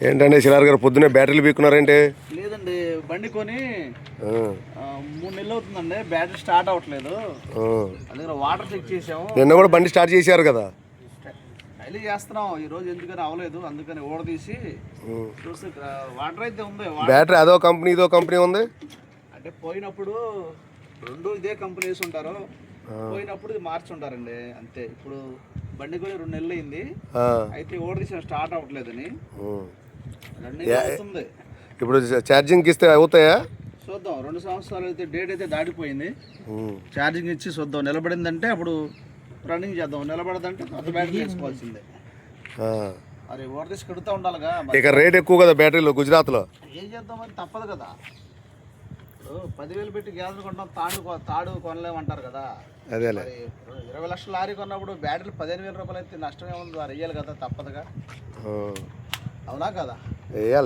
ఏంటంటే శిలార్ గారు పొద్దున్నే బ్యాటరీలు పీక్కున్నారేంటి? లేదండి, బండి కొని 3 నెలలు అవుతుందండి, బ్యాటరీ స్టార్ట్ అవ్వట్లేదు. అది వాటర్ చెక్ చేసాము. నిన్న కూడా బండి స్టార్ట్ చేశారు కదా? డైలీ చేస్తున్నాం, ఈ రోజు ఎందుకని అవ్వలేదు, అందుకని తీసి చూస్తే వాటర్ అయితే ఉంది. బ్యాటరీ అదో కంపెనీ ఇదో కంపెనీ ఉంది అంటే పోయినప్పుడు రెండు ఇదే కంపెనీ వేసి ఉంటారు, పోయినప్పుడు ఇది మార్చుంటారండి అంతే. ఇప్పుడు బండి కొని 2 నెలలు అయింది, అయితే తీసిన స్టార్ట్ అవ్వట్లేదని 2 నెలలు అవుతుంది. ఇప్పుడు ఛార్జింగ్ ఇస్తే అవుతాయా చూద్దాం. 2 సంవత్సరాలు అయితే డేట్ అయితే దాటిపోయింది. ఛార్జింగ్ ఇచ్చి చూద్దాం, నిలబడిందంటే అప్పుడు రన్నింగ్ చేద్దాం, నిలబడదంటే కొత్త బ్యాటరీ వేసుకోవాల్సిందే. మరి తీసి కడుతూ ఉండాలిగా. ఇక రేట్ ఎక్కువ కదా బ్యాటరీలో గుజరాత్లో. ఏం చేద్దాం, మరి తప్పదు కదా. 10,000 పెట్టి గ్యాస్ కొంటాం, తాడు కొనలేమంటారు కదా. అదే 20 లక్షల లారీ కొన్నప్పుడు బ్యాటరీలు 15,000 రూపాయలు అయితే నష్టమే ఉంది, వారు వేయాలి కదా, తప్పదుగా. అవునా కదా? వేయాలి.